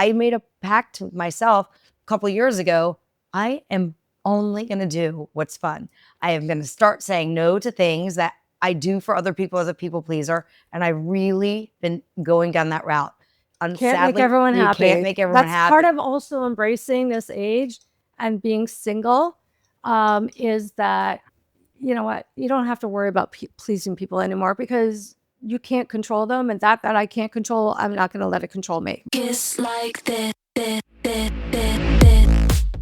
I made a pact with myself a couple of years ago. I am only going to do what's fun. I am going to start saying no to things that I do for other people as a people pleaser. And I've really been going down that route. Can't make everyone happy. Can't make everyone That's happy. part of also embracing this age and being single, is that, you know what, you don't have to worry about pleasing people anymore because you can't control them. And that I can't control, I'm not going to let it control me. Kiss like this.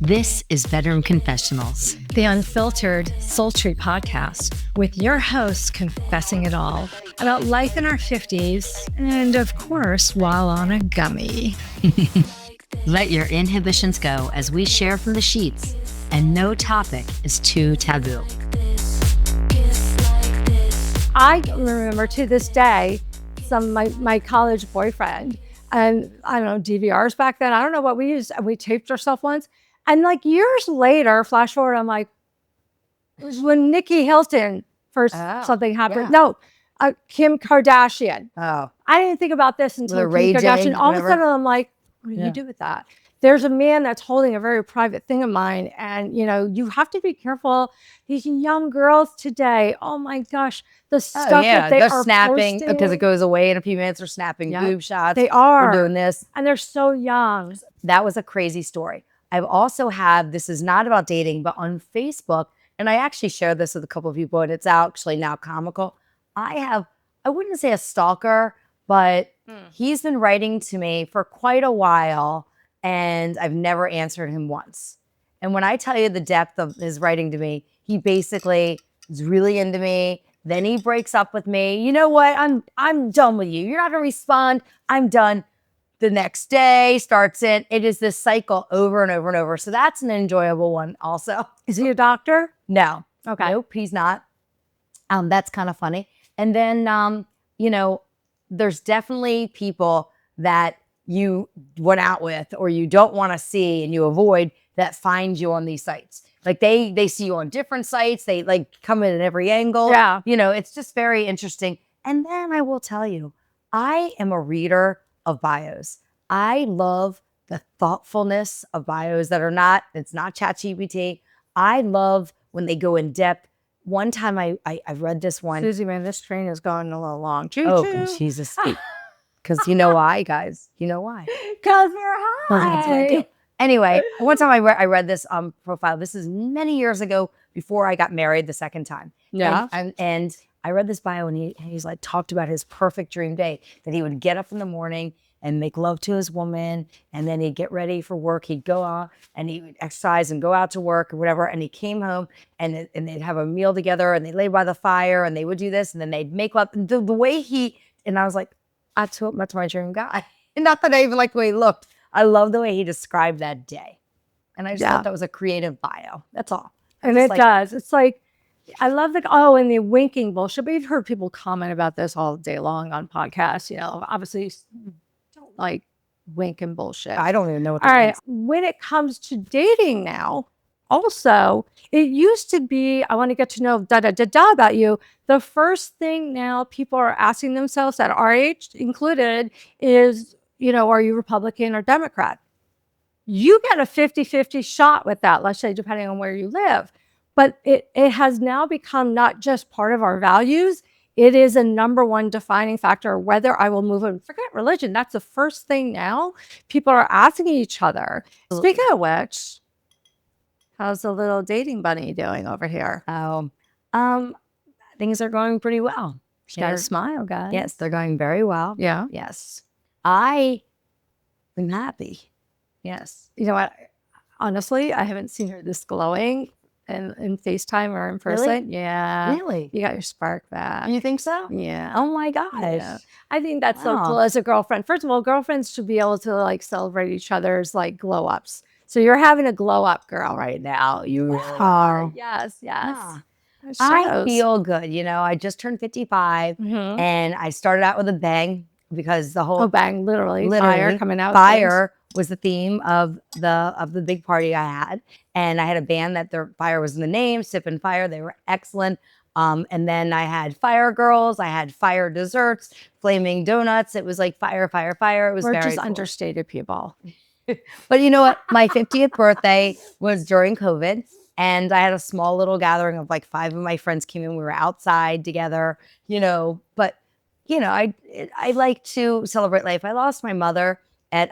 This is Bedroom Confessionals, the unfiltered, sultry podcast with your hosts confessing it all about life in our 50s and, of course, while on a gummy. Let your inhibitions go as we share from the sheets, and no topic is too taboo. I remember to this day, my college boyfriend, and I don't know, DVRs back then. I don't know what we used. And we taped ourselves once. And like years later, flash forward, I'm like, it was when Nikki Hilton first something happened. Yeah. No, Kim Kardashian. Oh, I didn't think about this until Kim raging, Kardashian. All whatever. of a sudden, I'm like, what do you do with that? There's a man that's holding a very private thing of mine. And, you know, you have to be careful. These young girls today, oh my gosh, the stuff that they're snapping posting, because it goes away in a few minutes. They're snapping boob shots. They are. They're doing this. And they're so young. That was a crazy story. I've also had, this is not about dating, but on Facebook, and I actually shared this with a couple of people, and it's actually now comical. I wouldn't say a stalker, but he's been writing to me for quite a while, and I've never answered him once. And when I tell you the depth of his writing to me, he basically is really into me. Then he breaks up with me. You know what? I'm done with you. You're not gonna respond. I'm done. The next day starts it. It is this cycle over and over and over. So that's an enjoyable one also. Is he a doctor? No. Okay. Nope, he's not. That's kind of funny. And then, you know, there's definitely people that you went out with or you don't want to see and you avoid that find you on these sites. Like they see you on different sites. They like come in at every angle. Yeah. You know, it's just very interesting. And then I will tell you, I am a reader of bios. I love the thoughtfulness of bios that are not, it's not ChatGPT. I love when they go in depth. One time I read this one. Suzy, man, this train is going a little long. Oh, Jesus. Because you know why, guys? You know why? Because we're high. Anyway, one time I read this profile. This is many years ago before I got married the second time. Yeah. And I read this bio and he's like talked about his perfect dream day, that he would get up in the morning and make love to his woman. And then he'd get ready for work. He'd go out and he would exercise and go out to work or whatever. And he came home and they'd have a meal together and they'd lay by the fire and they would do this. And then they'd make love. The way and I was like, that's my dream guy. And not that I even like the way he looked. I love the way he described that day. And I just thought that was a creative bio. That's all. And it does. It's like, I love and the winking bullshit. But you've heard people comment about this all day long on podcasts. You know, obviously don't like wink and bullshit. I don't even know what that means. All right. When it comes to dating now, also, it used to be, I want to get to know about you. The first thing now people are asking themselves at our age included is, you know, are you Republican or Democrat? You get a 50-50 shot with that, let's say, depending on where you live. But it has now become not just part of our values. It is a number one defining factor whether I will move and forget religion. That's the first thing now. People are asking each other. Speaking of which, how's the little dating bunny doing over here? Things are going pretty well. She's got a smile, guys. Yes, they're going very well. Yeah. Yes. I am happy. Yes. You know what? Honestly, I haven't seen her this glowing in FaceTime or in person. Really? Yeah. Really? You got your spark back. You think so? Yeah. Oh my gosh. Yeah. I think that's so cool as a girlfriend. First of all, girlfriends should be able to like celebrate each other's like glow ups. So you're having a glow up, girl, right now. You are. Yes. Yeah. I feel good. You know, I just turned 55 and I started out with a bang because the whole bang, literally fire coming out. Fire was the theme of the big party I had. And I had a band that their fire was in the name, Sip and Fire. They were excellent. And then I had fire girls, I had fire desserts, flaming donuts. It was like fire, fire, fire. It was We're very just cool. understated people. But you know what? My 50th birthday was during COVID, and I had a small little gathering of like 5 of my friends came in. We were outside together, but I like to celebrate life. I lost my mother at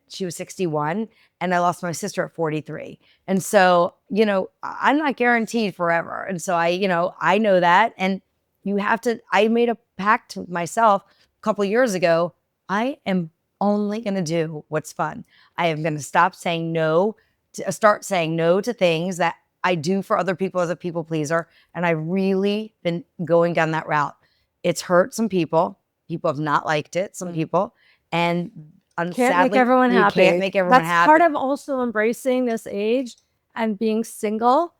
she was 61, and I lost my sister at 43. And so, I'm not guaranteed forever. And so I know that. And I made a pact with myself a couple of years ago. I am only going to do what's fun. I am going to start saying no to things that I do for other people as a people pleaser. And I've really been going down that route. It's hurt some people. People have not liked it, some people. And Can't sadly, make everyone you happy. can't make everyone That's happy. part of also embracing this age and being single,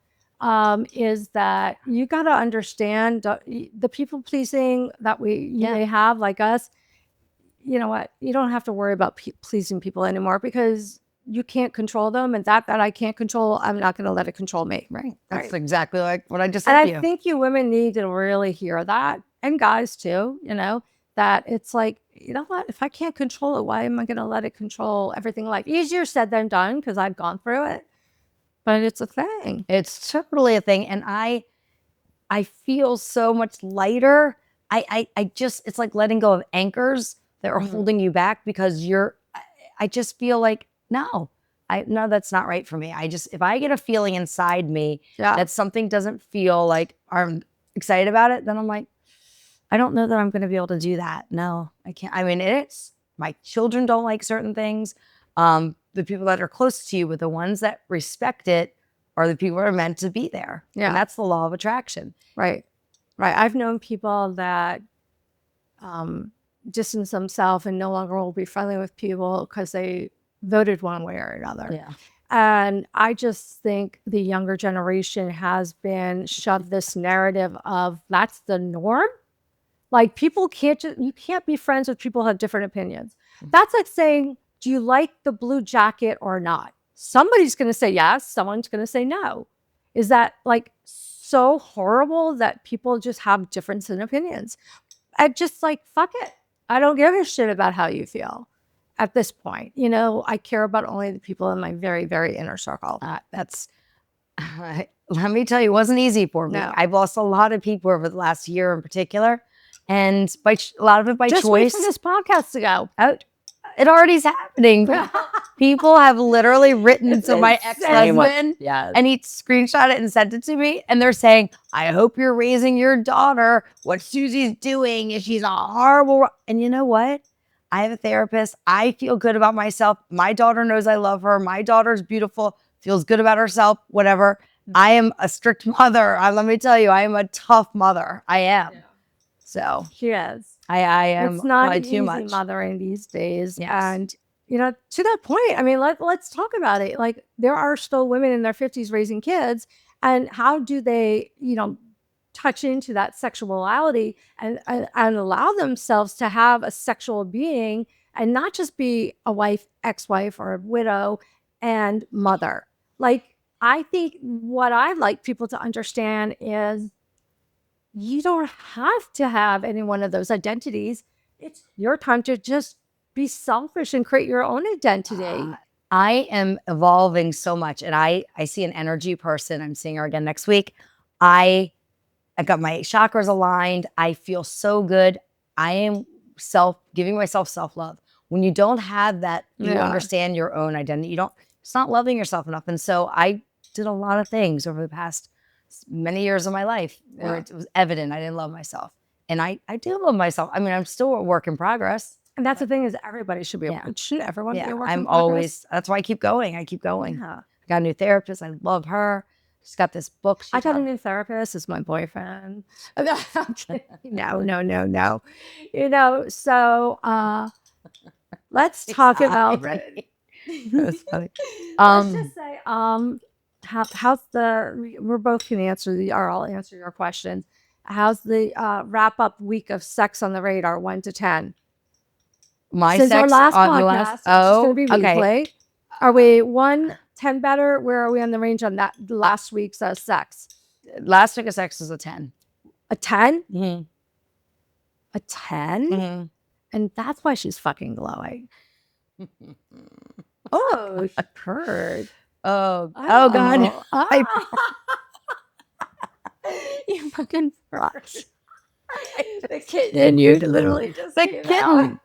is that you got to understand the people pleasing that you may have, like us. You know what? You don't have to worry about pleasing people anymore because you can't control them. And that I can't control, I'm not going to let it control me. Right. That's Right. exactly like what I just said And to I you. think you women need to really hear that, and guys too, that it's like, you know what? If I can't control it, why am I going to let it control everything? Like, easier said than done because I've gone through it, but it's a thing. It's totally a thing. And I feel so much lighter. I just, it's like letting go of anchors that are holding you back because I just feel like, no, that's not right for me. If I get a feeling inside me that something doesn't feel like I'm excited about it, then I'm like, I don't know that I'm going to be able to do that. No, I can't. I mean, my children don't like certain things. The people that are close to you, but the ones that respect it are the people that are meant to be there. Yeah. And that's the law of attraction. Right. I've known people that distance themselves and no longer will be friendly with people because they voted one way or another. Yeah. And I just think the younger generation has been shoved this narrative of that's the norm. Like, people you can't be friends with people who have different opinions. That's like saying, do you like the blue jacket or not? Somebody's going to say yes. Someone's going to say no. Is that like so horrible that people just have difference in opinions? I just like, fuck it. I don't give a shit about how you feel at this point. I care about only the people in my very, very inner circle. Let me tell you, it wasn't easy for me. No. I've lost a lot of people over the last year in particular. And a lot of it by Just choice. wait for this podcast to go. It already is happening. People have literally written to my ex-husband, and he screenshot it and sent it to me. And they're saying, I hope you're raising your daughter. What Suzy's doing, she's a horrible. And you know what? I have a therapist. I feel good about myself. My daughter knows I love her. My daughter's beautiful, feels good about herself, whatever. I am a strict mother. Let me tell you, I am a tough mother. I am. Yeah. So she is. I am. It's not too easy much mothering these days. Yes. And, to that point, I mean, let's talk about it. Like, there are still women in their 50s raising kids. And how do they, touch into that sexuality and allow themselves to have a sexual being and not just be a wife, ex-wife, or a widow and mother? Like, I think what I'd like people to understand is you don't have to have any one of those identities. It's your time to just be selfish and create your own identity. I am evolving so much, and I see an energy person. I'm seeing her again next week. I got my chakras aligned. I feel so good. I am giving myself self-love. When you don't have that, you understand your own identity. It's not loving yourself enough. And so I did a lot of things over the past many years of my life where it was evident I didn't love myself. And I do love myself. I mean, I'm still a work in progress. And that's the thing, is everybody should be should everyone be a work in progress? Always, that's why I keep going. Yeah. I got a new therapist. I love her. She's got this book. I got a new therapist. It's my boyfriend. No. So let's talk about That's funny. let's just say, how's we're both can answer or I'll answer your questions. How's the wrap up week of sex on the radar, 1 to 10? Since our last podcast, it's going to be weekly. Are we 1, 10 better? Where are we on the range on that last week's sex? Last week of sex was a 10. A 10? Mm-hmm. A 10? Mm-hmm. And that's why she's fucking glowing. Oh, heard. Oh God. You fucking frosh. The kitten in you literally just The came kitten. out.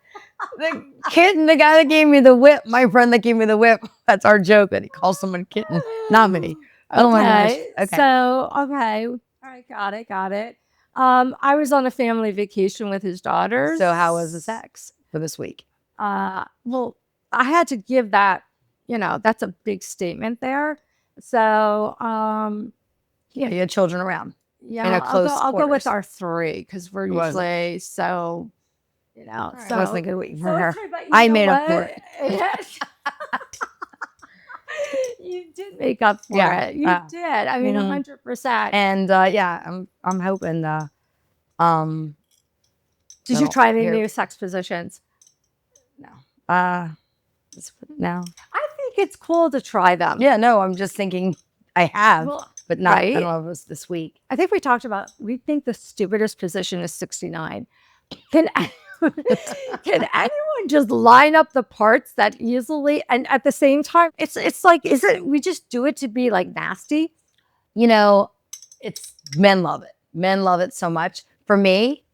The kitten, the guy that gave me the whip, my friend that gave me the whip. That's our joke that he calls someone kitten, not me. Oh my gosh. Okay. So, okay. All right. Got it. I was on a family vacation with his daughters. So how was the sex for this week? Well, I had to give that, that's a big statement there. So, Yeah, you had children around. yeah, In a close I'll go with quarters. our 3 because we're It wasn't. usually so, Right. so. I was thinking wait for so her. it's true, but you I know made up for what? it. You did make up for Yeah. it. You did. I mean, 100%. And yeah, I'm hoping Did you try any new sex positions? No. No. I think it's cool to try them. Yeah, no, I'm just thinking I have, but not I right? don't know if it was this week. I think we talked about, we think the stupidest position is 69. Can anyone just line up the parts that easily and at the same time? It's like, is it we just do it to be like nasty? It's men love it. Men love it so much. For me,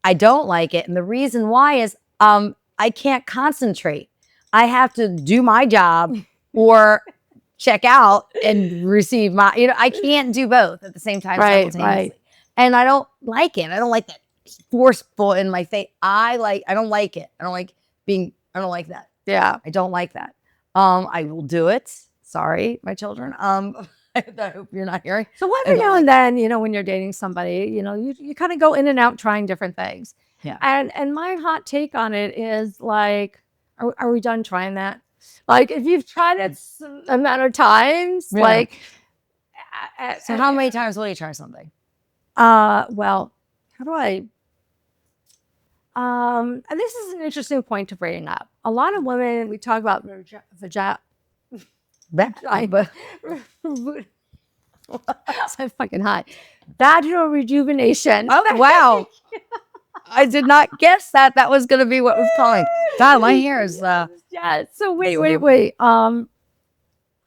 I don't like it. And the reason why is I can't concentrate. I have to do my job or check out and receive my, I can't do both at the same time simultaneously. Right. And I don't like it. I don't like that forceful in my face. I don't like it. I don't like that. Yeah. I don't like that. I will do it. Sorry, my children. I hope you're not hearing. So every now and then, when you're dating somebody, you kind of go in and out trying different things. Yeah. And my hot take on it is like, are we done trying that? Like, if you've tried it some amount of times, like. So how many times will you try something? Well, how do I? And this is an interesting point to bring up. A lot of women, we talk about so fucking hot. Vaginal rejuvenation. Oh, wow. I did not guess that was going to be what was calling. God, my hair is. Yeah. So wait.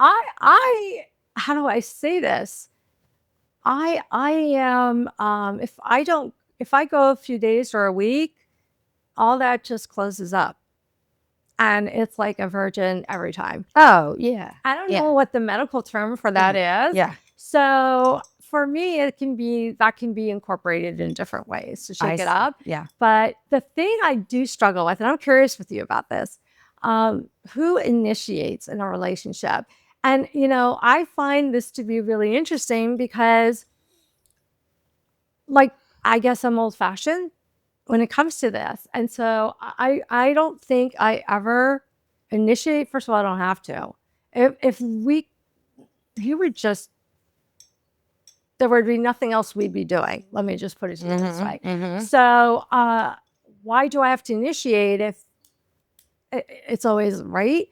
I how do I say this? I am, if I go a few days or a week, all that just closes up. And it's like a virgin every time. Oh, yeah. I don't know what the medical term for that is. Yeah. So for me, that can be incorporated in different ways to shake it up. Yeah. But the thing I do struggle with, and I'm curious with you about this, who initiates in a relationship? And, I find this to be really interesting because, like, I guess I'm old fashioned when it comes to this. And so I don't think I ever initiate. First of all, I don't have to. If you were just, there would be nothing else we'd be doing. Let me just put it this way. Mm-hmm. So why do I have to initiate if it's always right?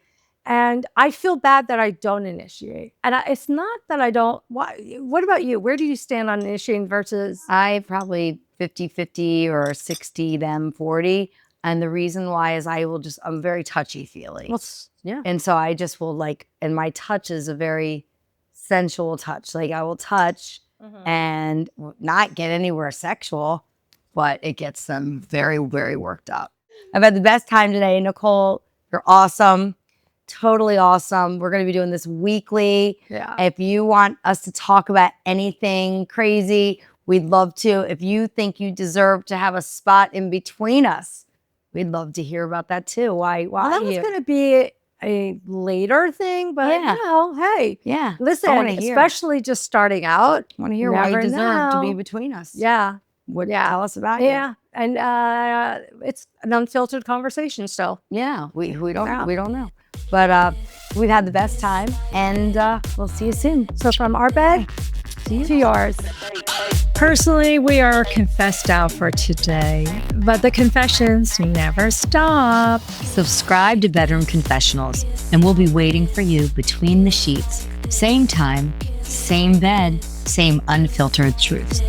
And I feel bad that I don't initiate. And it's not that I don't. What about you? Where do you stand on initiating versus? I probably 50-50 or 60, them 40. And the reason why is I'm very touchy-feely. Well, yeah. And so I just will and my touch is a very sensual touch. Like I will touch and not get anywhere sexual, but it gets them very, very worked up. I've had the best time today. Nicole, you're awesome. Totally awesome. We're going to be doing this weekly. Yeah. If you want us to talk about anything crazy, we'd love to. If you think you deserve to have a spot in between us, we'd love to hear about that too. Why? Well, that was going to be a later thing, but hey. Yeah. Listen, especially just starting out. I want to hear why you deserve to be between us. Yeah. Tell us about it. Yeah. And it's an unfiltered conversation still. Yeah. We don't know. But we've had the best time, and we'll see you soon. So from our bed to yours. Personally, we are confessed out for today, but the confessions never stop. Subscribe to Bedroom Confessionals, and we'll be waiting for you between the sheets. Same time, same bed, same unfiltered truths.